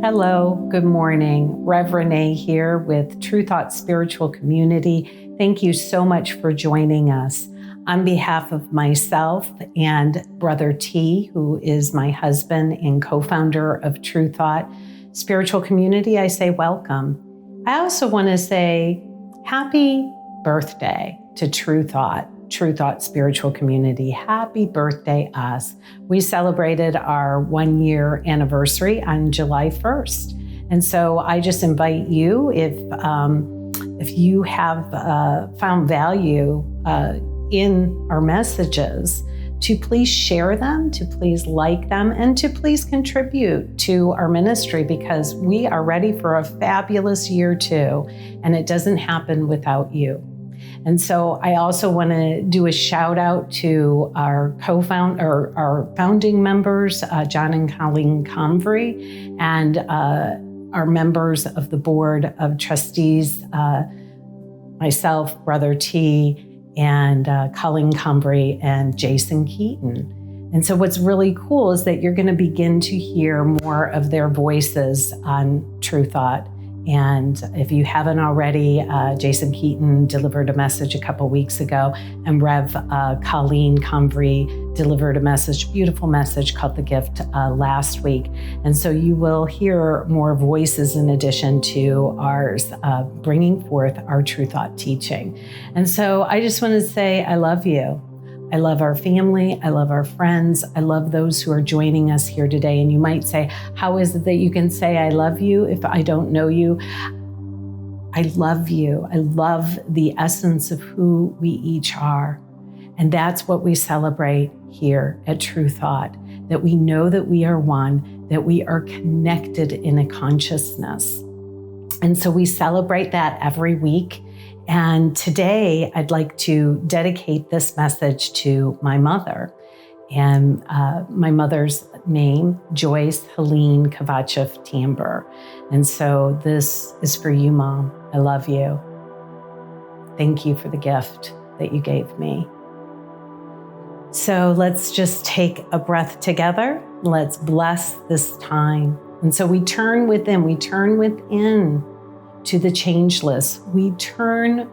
Hello, good morning. Rev Renee here with True Thought Spiritual Community. Thank you so much for joining us. On behalf of myself and Brother T, who is my husband and co-founder of True Thought Spiritual Community, I say welcome. I also want to say happy birthday to True Thought Spiritual Community. Happy birthday, us. We celebrated our 1-year anniversary on July 1st. And so I just invite you, if you have found value in our messages, to please share them, to please like them, and to please contribute to our ministry, because we are ready for a fabulous year too, and it doesn't happen without you. And so I also want to do a shout out to our founding members, John and Colleen Convery, and our members of the board of trustees, myself, Brother T, and Colleen Convery and Jason Keaton. And so what's really cool is that you're going to begin to hear more of their voices on True Thought. And if you haven't already, Jason Keaton delivered a message a couple weeks ago, and Rev Colleen Convery delivered a message, beautiful message called The Gift last week. And so you will hear more voices in addition to ours, bringing forth our True Thought teaching. And so I just want to say, I love you. I love our family. I love our friends. I love those who are joining us here today. And you might say, how is it that you can say I love you if I don't know you? I love you. I love the essence of who we each are. And that's what we celebrate here at True Thought, that we know that we are one, that we are connected in a consciousness. And so we celebrate that every week. And today I'd like to dedicate this message to my mother. And my mother's name, Joyce Helene Kovachev Tamber. And so this is for you, Mom. I love you. Thank you for the gift that you gave me. So let's just take a breath together. Let's bless this time. And so we turn within to the changeless. We turn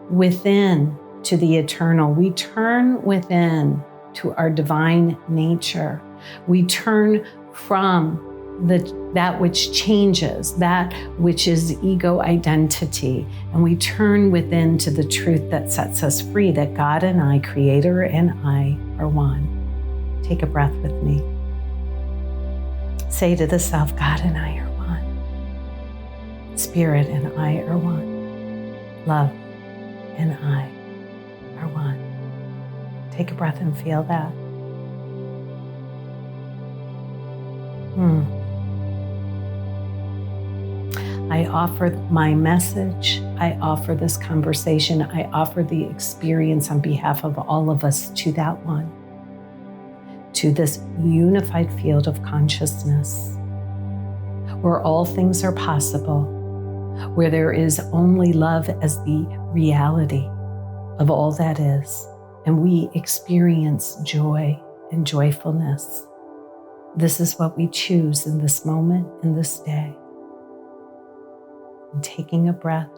within to the eternal. We turn within to our divine nature. We turn from that which changes, that which is ego identity, and we turn within to the truth that sets us free, that God and I, Creator and I, are one. Take a breath with me. Say to the self, God and I are one. Spirit and I are one. Love and I are one. Take a breath and feel that. I offer my message. I offer this conversation. I offer the experience on behalf of all of us to that one, to this unified field of consciousness, where all things are possible, where there is only love as the reality of all that is, and we experience joy and joyfulness. This is what we choose in this moment, in this day. And taking a breath,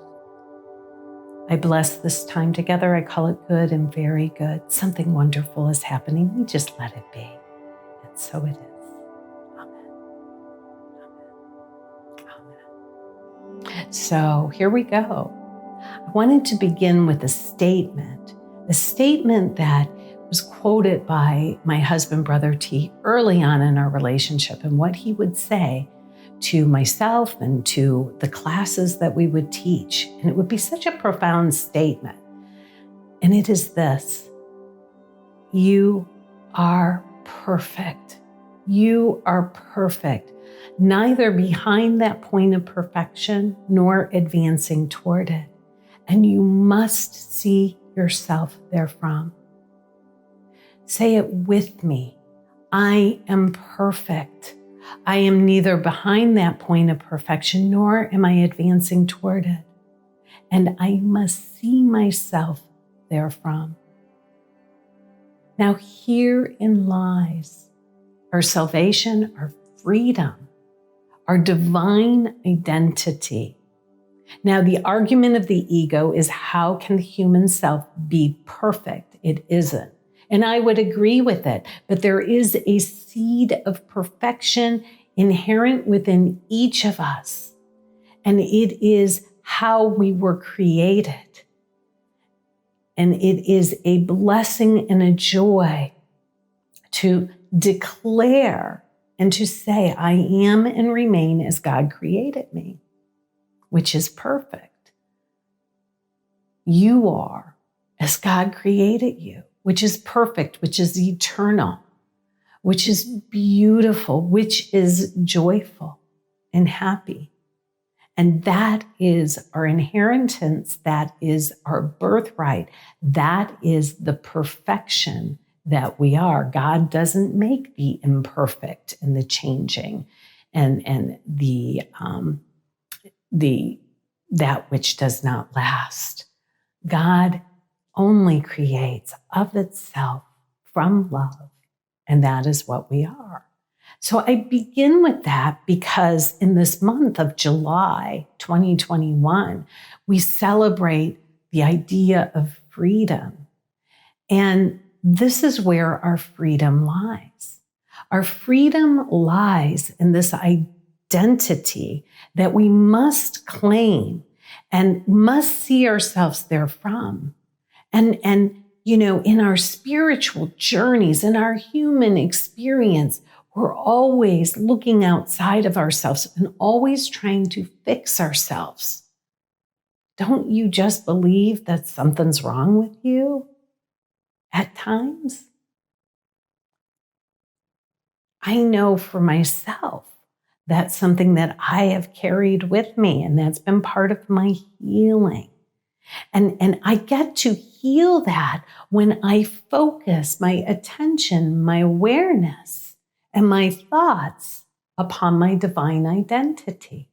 I bless this time together. I call it good and very good. Something wonderful is happening. We just let it be. And so it is. Amen. Amen. Amen. So here we go. I wanted to begin with a statement that was quoted by my husband, Brother T, early on in our relationship, and what he would say to myself and to the classes that we would teach. And it would be such a profound statement. And it is this: you are perfect. You are perfect, neither behind that point of perfection nor advancing toward it. And you must see yourself therefrom. Say it with me. I am perfect. I am neither behind that point of perfection, nor am I advancing toward it. And I must see myself therefrom. Now herein lies our salvation, our freedom, our divine identity. Now, the argument of the ego is, how can the human self be perfect? It isn't. And I would agree with it, but there is a seed of perfection inherent within each of us. And it is how we were created. And it is a blessing and a joy to declare and to say, I am and remain as God created me, which is perfect. You are as God created you, which is perfect, which is eternal, which is beautiful, which is joyful and happy. And that is our inheritance. That is our birthright. That is the perfection that we are. God doesn't make the imperfect and the changing and that which does not last. God only creates of itself from love, and that is what we are. So I begin with that because in this month of July 2021, we celebrate the idea of freedom. And this is where our freedom lies. Our freedom lies in this identity that we must claim and must see ourselves therefrom. And you know, in our spiritual journeys, in our human experience, we're always looking outside of ourselves and always trying to fix ourselves. Don't you just believe that something's wrong with you at times? I know for myself, that's something that I have carried with me, and that's been part of my healing. And I get to heal that when I focus my attention, my awareness, and my thoughts upon my divine identity.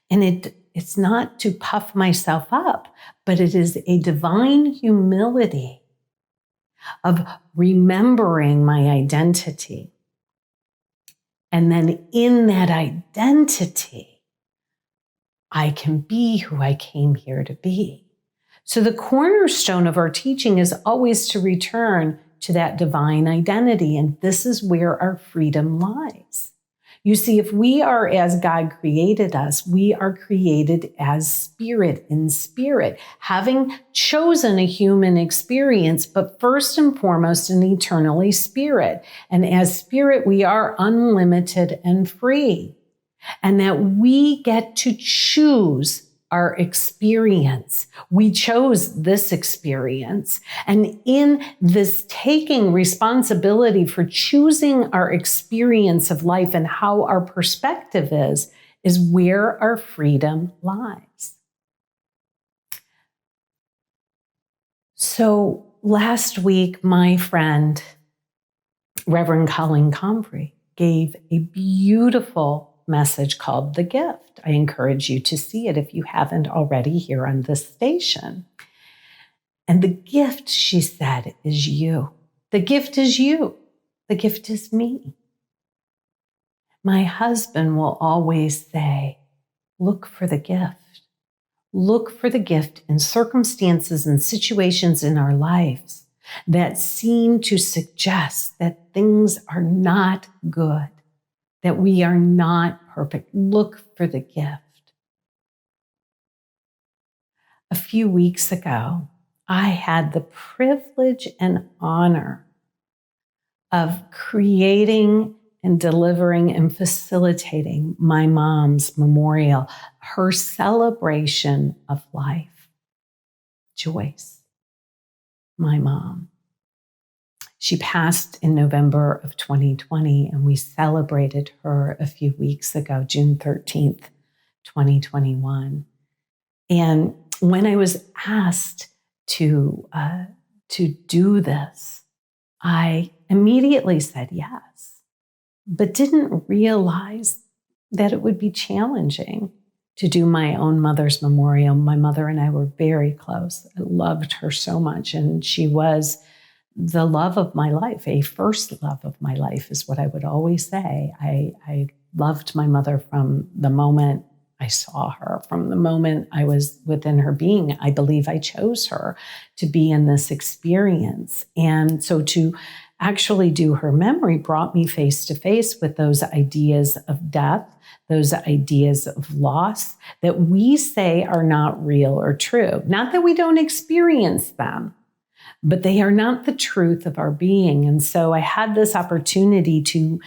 And it's not to puff myself up, but it is a divine humility of remembering my identity. And then in that identity, I can be who I came here to be. So the cornerstone of our teaching is always to return to that divine identity. And this is where our freedom lies. You see, if we are as God created us, we are created as spirit in spirit, having chosen a human experience, but first and foremost, an eternally spirit. And as spirit, we are unlimited and free. And that we get to choose our experience. We chose this experience. And in this taking responsibility for choosing our experience of life and how our perspective is where our freedom lies. So last week, my friend, Reverend Colleen Comfrey, gave a beautiful message called The Gift. I encourage you to see it if you haven't already here on this station. And the gift, she said, is you. The gift is you. The gift is me. My husband will always say, look for the gift. Look for the gift in circumstances and situations in our lives that seem to suggest that things are not good, that we are not perfect. Look for the gift. A few weeks ago, I had the privilege and honor of creating and delivering and facilitating my mom's memorial, her celebration of life. Joyce, my mom. She passed in November of 2020, and we celebrated her a few weeks ago, June 13th, 2021. And when I was asked to do this, I immediately said yes, but didn't realize that it would be challenging to do my own mother's memorial. My mother and I were very close. I loved her so much, and she was the love of my life, a first love of my life is what I would always say. I loved my mother from the moment I saw her, from the moment I was within her being. I believe I chose her to be in this experience. And so to actually do her memory brought me face to face with those ideas of death, those ideas of loss that we say are not real or true. Not that we don't experience them, but they are not the truth of our being. And so I had this opportunity to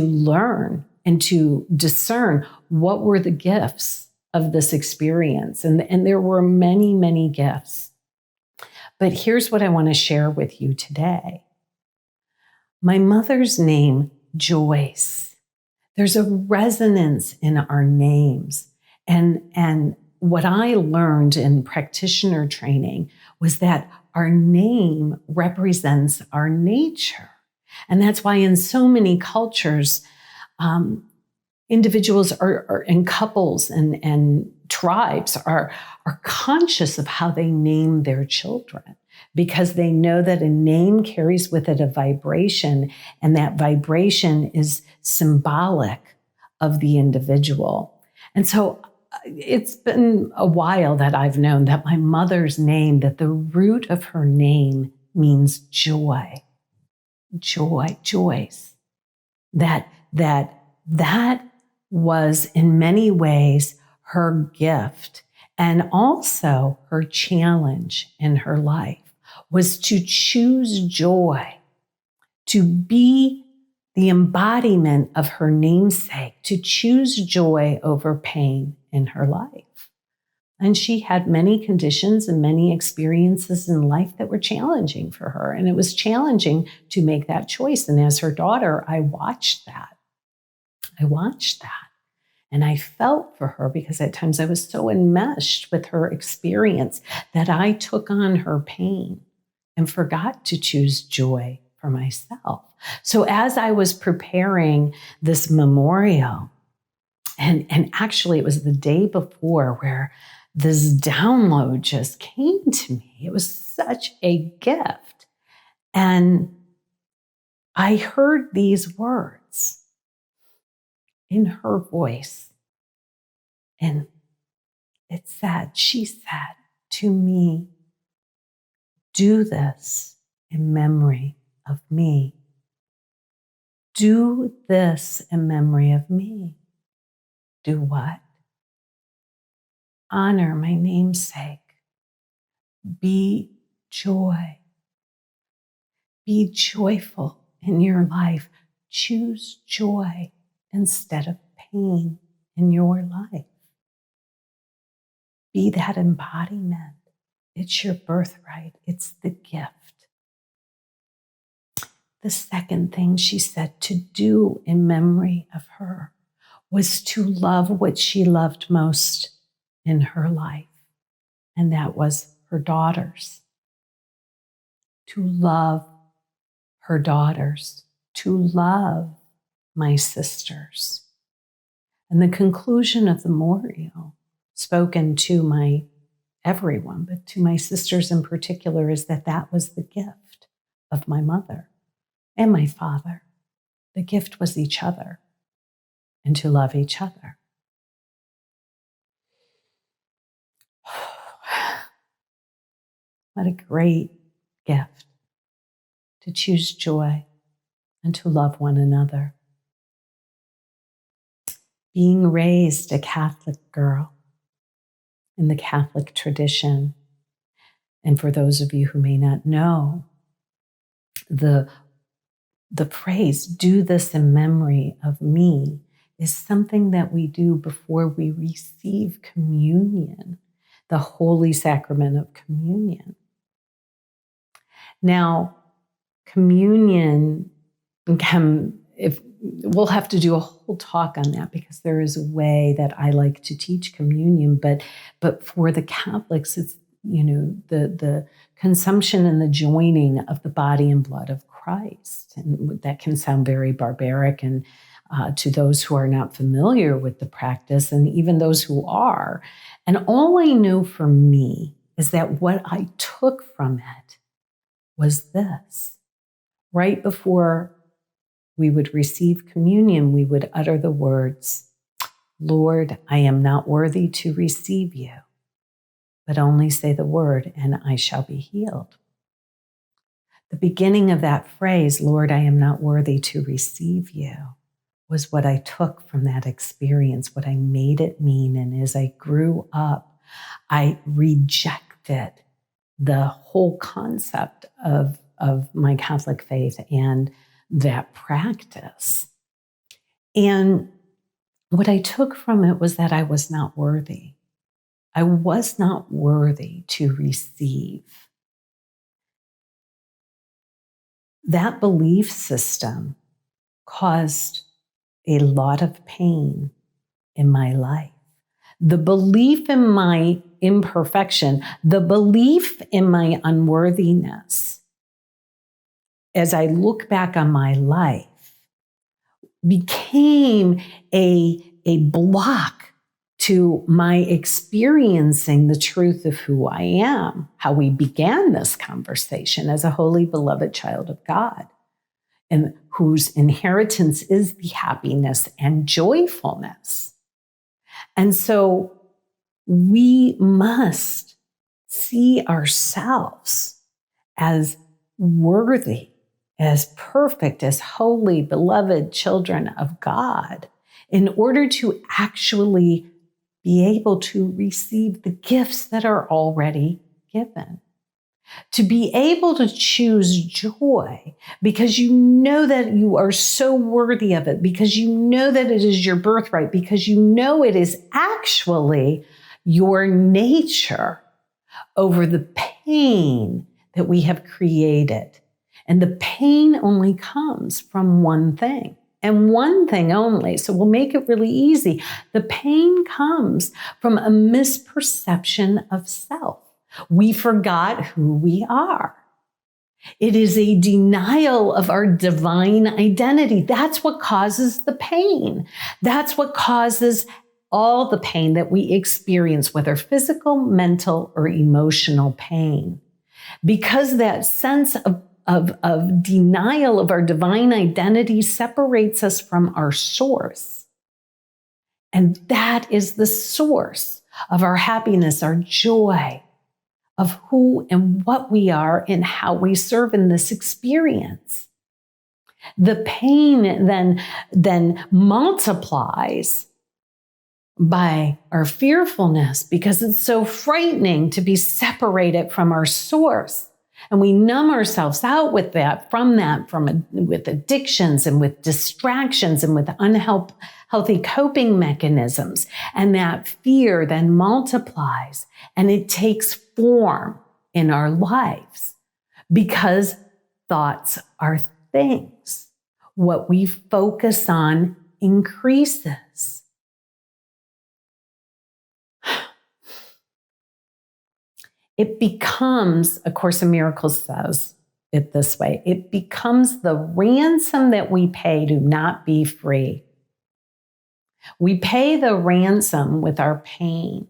learn and to discern what were the gifts of this experience. And there were many, many gifts. But here's what I want to share with you today. My mother's name, Joyce. There's a resonance in our names. And what I learned in practitioner training was that our name represents our nature. And that's why in so many cultures, individuals are and couples and tribes are conscious of how they name their children, because they know that a name carries with it a vibration, and that vibration is symbolic of the individual. And so it's been a while that I've known that my mother's name, that the root of her name means joy, Joyce. That was in many ways her gift, and also her challenge in her life was to choose joy, to be the embodiment of her namesake, to choose joy over pain in her life. And she had many conditions and many experiences in life that were challenging for her. And it was challenging to make that choice. And as her daughter, I watched that. And I felt for her, because at times I was so enmeshed with her experience that I took on her pain and forgot to choose joy for myself. So as I was preparing this memorial, and actually it was the day before where this download just came to me. It was such a gift. And I heard these words in her voice. And she said to me, "Do this in memory of me. Do this in memory of me." Do what? Honor my namesake. Be joy. Be joyful in your life. Choose joy instead of pain in your life. Be that embodiment. It's your birthright. It's the gift. The second thing she said to do in memory of her was to love what she loved most in her life, and that was her daughters. To love her daughters, to love my sisters. And the conclusion of the memorial, spoken to everyone, but to my sisters in particular, is that was the gift of my mother and my father. The gift was each other, and to love each other. What a great gift to choose joy and to love one another. Being raised a Catholic girl in the Catholic tradition, and for those of you who may not know, the phrase, "do this in memory of me," is something that we do before we receive communion, the holy sacrament of communion. Now, communion we'll have to do a whole talk on that, because there is a way that I like to teach communion, but for the Catholics, it's, the consumption and the joining of the body and blood of Christ. And that can sound very barbaric, and to those who are not familiar with the practice, and even those who are. And all I know for me is that what I took from it was this. Right before we would receive communion, we would utter the words, Lord, I am not worthy to receive you, but only say the word and I shall be healed. The beginning of that phrase, Lord, I am not worthy to receive you, was what I took from that experience, what I made it mean. And as I grew up, I rejected the whole concept of my Catholic faith and that practice. And what I took from it was that I was not worthy. I was not worthy to receive. That belief system caused a lot of pain in my life. The belief in my imperfection, the belief in my unworthiness, as I look back on my life, became a block to my experiencing the truth of who I am, how we began this conversation as a holy, beloved child of God, and whose inheritance is the happiness and joyfulness. And so we must see ourselves as worthy, as perfect, as holy, beloved children of God, in order to actually be able to receive the gifts that are already given. To be able to choose joy because you know that you are so worthy of it, because you know that it is your birthright, because you know it is actually your nature over the pain that we have created. And the pain only comes from one thing. And one thing only. So we'll make it really easy. The pain comes from a misperception of self. We forgot who we are. It is a denial of our divine identity. That's what causes the pain. That's what causes all the pain that we experience, whether physical, mental, or emotional pain. Because that sense of denial of our divine identity separates us from our source. And that is the source of our happiness, our joy, of who and what we are and how we serve in this experience. The pain then multiplies by our fearfulness because it's so frightening to be separated from our source. And we numb ourselves out with with addictions and with distractions and with unhealthy coping mechanisms. And that fear then multiplies and it takes form in our lives because thoughts are things. What we focus on increases. It becomes, A Course in Miracles says it this way, it becomes the ransom that we pay to not be free. We pay the ransom with our pain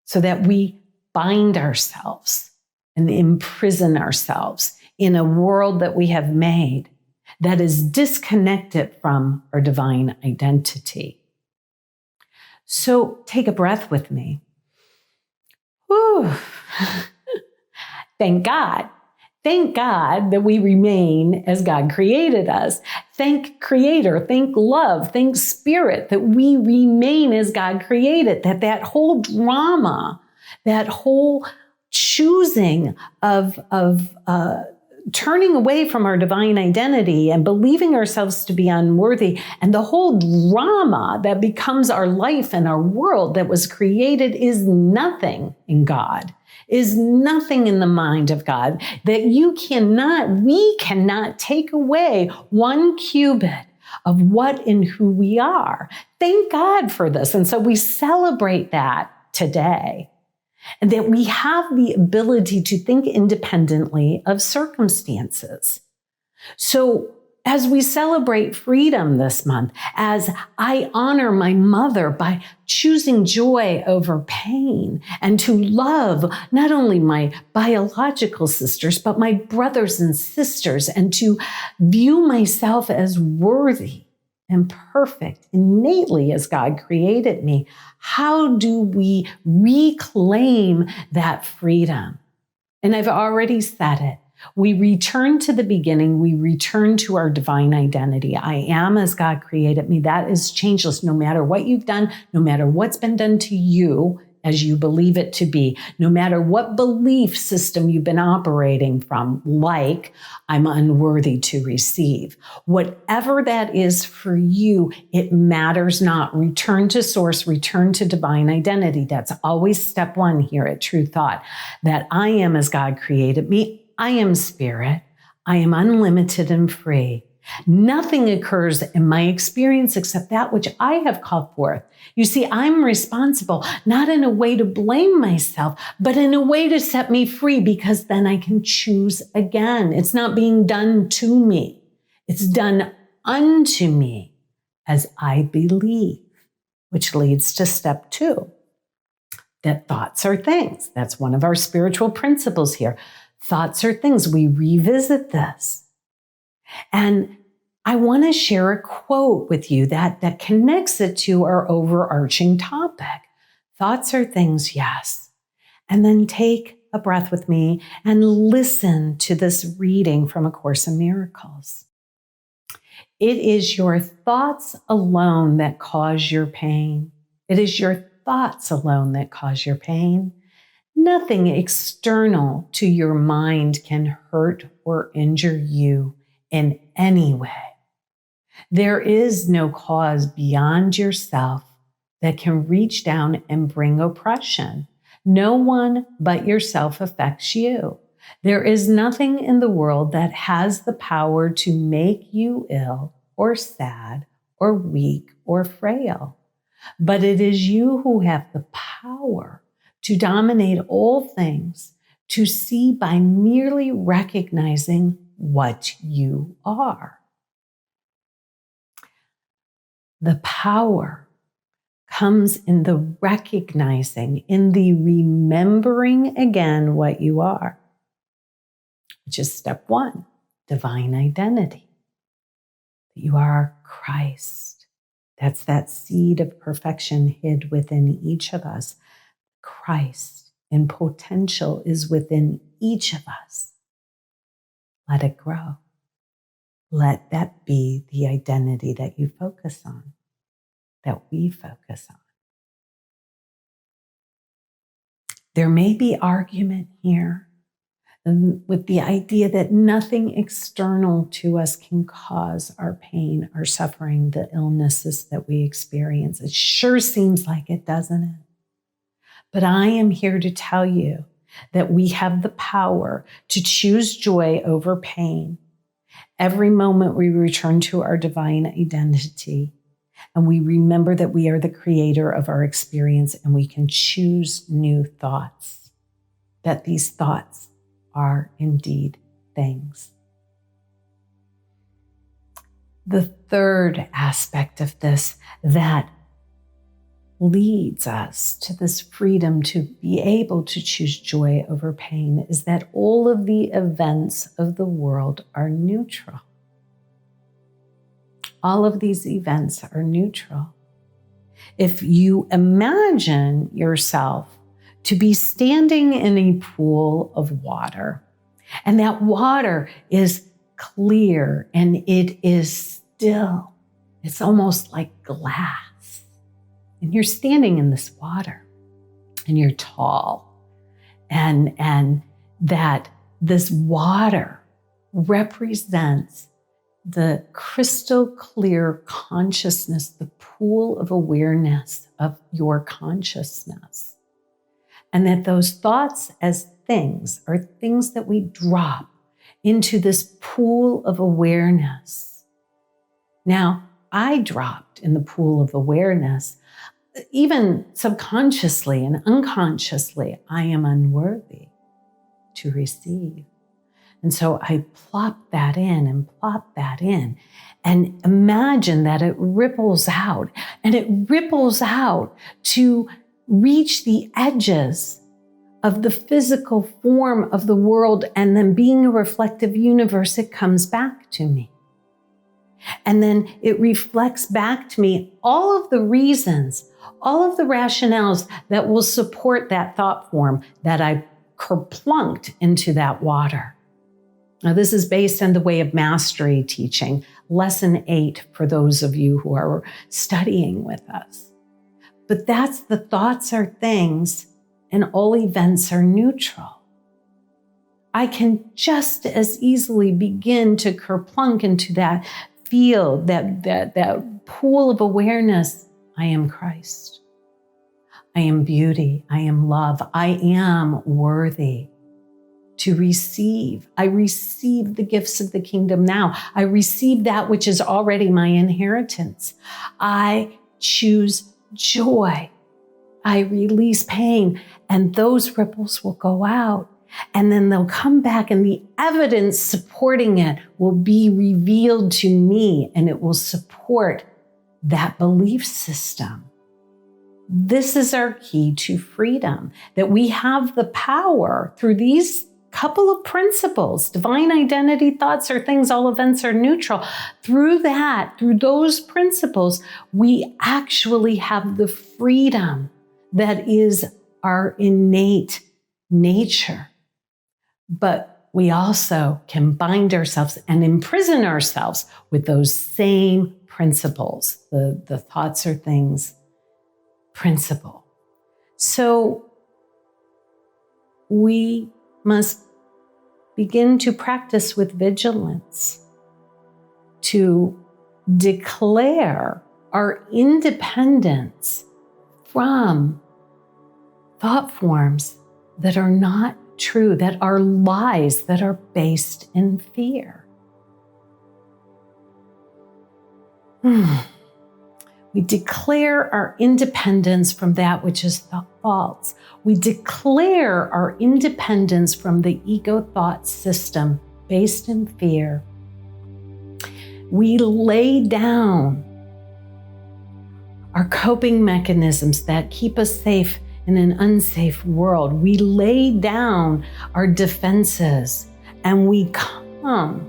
so that we bind ourselves and imprison ourselves in a world that we have made that is disconnected from our divine identity. So take a breath with me. Whew. Thank God. Thank God that we remain as God created us. Thank Creator, thank love, thank Spirit that we remain as God created, that whole drama, that whole choosing of turning away from our divine identity and believing ourselves to be unworthy, and the whole drama that becomes our life and our world that was created is nothing in God, is nothing in the mind of God, that we cannot take away one cubit of what and who we are. Thank God for this. And so we celebrate that today. And that we have the ability to think independently of circumstances. So as we celebrate freedom this month, as I honor my mother by choosing joy over pain and to love not only my biological sisters, but my brothers and sisters, and to view myself as worthy and perfect innately as God created me, how do we reclaim that freedom? And I've already said it. We return to the beginning. We return to our divine identity. I am as God created me. That is changeless, no matter what you've done, no matter what's been done to you as you believe it to be, no matter what belief system you've been operating from, like I'm unworthy to receive. Whatever that is for you, it matters not. Return to source, return to divine identity. That's always step one here at True Thought, that I am as God created me. I am spirit. I am unlimited and free. Nothing occurs in my experience except that which I have called forth. You see, I'm responsible, not in a way to blame myself, but in a way to set me free, because then I can choose again. It's not being done to me. It's done unto me as I believe, which leads to step 2, that thoughts are things. That's one of our spiritual principles here. Thoughts are things. We revisit this. And I want to share a quote with you that connects it to our overarching topic. Thoughts are things, yes. And then take a breath with me and listen to this reading from A Course in Miracles. It is your thoughts alone that cause your pain. It is your thoughts alone that cause your pain. Nothing external to your mind can hurt or injure you in any way. There is no cause beyond yourself that can reach down and bring oppression. No one but yourself affects you. There is nothing in the world that has the power to make you ill or sad or weak or frail. But it is you who have the power to dominate all things, to see by merely recognizing what you are. The power comes in the recognizing, in the remembering again what you are, which is step 1, divine identity. You are Christ. That's that seed of perfection hid within each of us. Christ in potential is within each of us. Let it grow. Let that be the identity that you focus on, that we focus on. There may be argument here with the idea that nothing external to us can cause our pain, our suffering, the illnesses that we experience. It sure seems like it, doesn't it? But I am here to tell you that we have the power to choose joy over pain. Every moment we return to our divine identity and we remember that we are the creator of our experience, and we can choose new thoughts, that these thoughts are indeed things. The third aspect of this that leads us to this freedom to be able to choose joy over pain is that all of the events of the world are neutral. All of these events are neutral. If you imagine yourself to be standing in a pool of water, and that water is clear and it is still, it's almost like glass. And you're standing in this water and you're tall, and that this water represents the crystal clear consciousness, the pool of awareness of your consciousness. And that those thoughts as things are things that we drop into this pool of awareness. Now, I dropped in the pool of awareness, even subconsciously and unconsciously, I am unworthy to receive. And so I plop that in and plop that in and imagine that it ripples out, and it ripples out to reach the edges of the physical form of the world. And then, being a reflective universe, it comes back to me. And then it reflects back to me all of the reasons, all of the rationales that will support that thought form that I kerplunked into that water. Now, this is based on the Way of Mastery teaching, lesson 8 for those of you who are studying with us. But that's the thoughts are things and all events are neutral. I can just as easily begin to kerplunk into that field, that pool of awareness. I am Christ. I am beauty. I am love. I am worthy to receive. I receive the gifts of the kingdom now. I receive that which is already my inheritance. I choose joy. I release pain, and those ripples will go out, and then they'll come back, and the evidence supporting it will be revealed to me, and it will support that belief system. This is our key to freedom, that we have the power through these couple of principles. Divine identity, thoughts are things, all events are neutral. Through those principles, we actually have the freedom that is our innate nature. But we also can bind ourselves and imprison ourselves with those same principles, the thoughts are things principle. So we must begin to practice with vigilance to declare our independence from thought forms that are not true, that are lies, that are based in fear. We declare our independence from that which is false. We declare our independence from the ego thought system based in fear. We lay down our coping mechanisms that keep us safe in an unsafe world. We lay down our defenses, and we come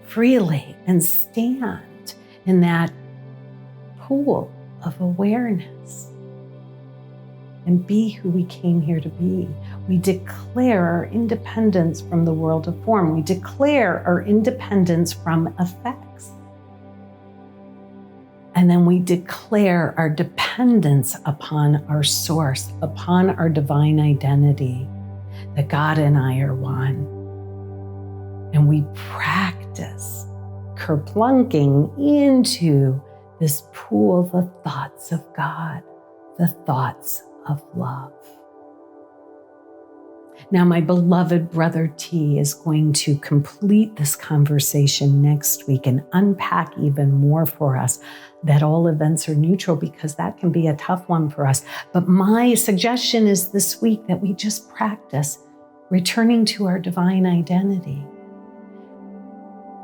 freely and stand in that pool of awareness and be who we came here to be. We declare our independence from the world of form. We declare our independence from effects. And then we declare our dependence upon our source, upon our divine identity, that God and I are one. And we practice kerplunking into this pool, the thoughts of God, the thoughts of love. Now, my beloved brother T is going to complete this conversation next week and unpack even more for us that all events are neutral, because that can be a tough one for us. But my suggestion is this week that we just practice returning to our divine identity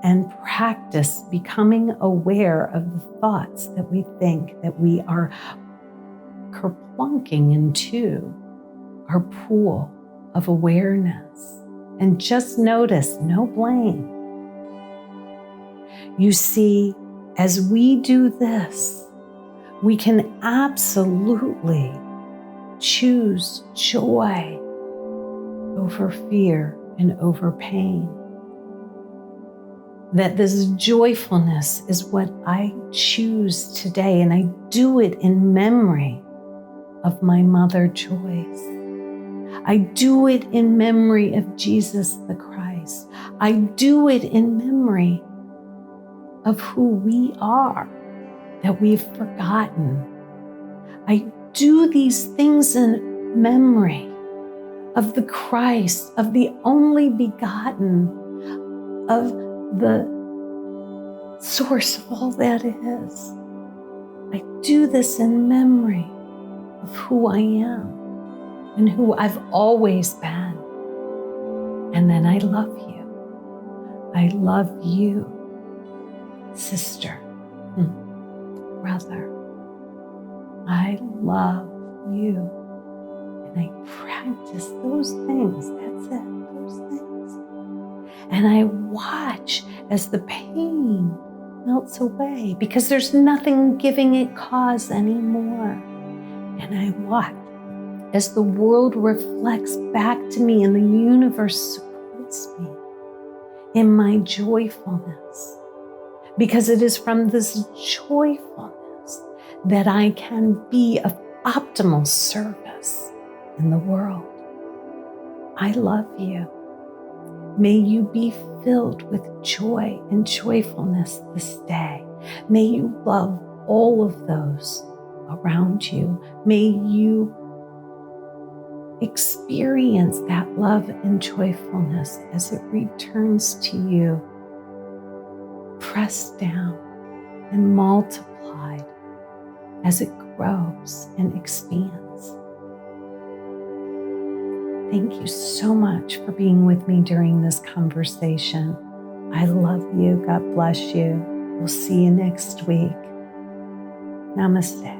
and practice becoming aware of the thoughts that we think, that we are kerplunking into our pool of awareness. And just notice, no blame. You see, as we do this, we can absolutely choose joy over fear and over pain. That this joyfulness is what I choose today, and I do it in memory of my mother Joyce. I do it in memory of Jesus the Christ. I do it in memory of who we are, that we've forgotten. I do these things in memory of the Christ, of the only begotten, of the source of all that is. I do this in memory of who I am and who I've always been. And then I love you. I love you, sister, brother. I love you. And I practice those things. That's it, those things. And I watch as the pain melts away because there's nothing giving it cause anymore. And I watch as the world reflects back to me and the universe supports me in my joyfulness. Because it is from this joyfulness that I can be of optimal service in the world. I love you. May you be filled with joy and joyfulness this day. May you love all of those around you. May you experience that love and joyfulness as it returns to you, pressed down and multiplied as it grows and expands. Thank you so much for being with me during this conversation. I love you. God bless you. We'll see you next week. Namaste.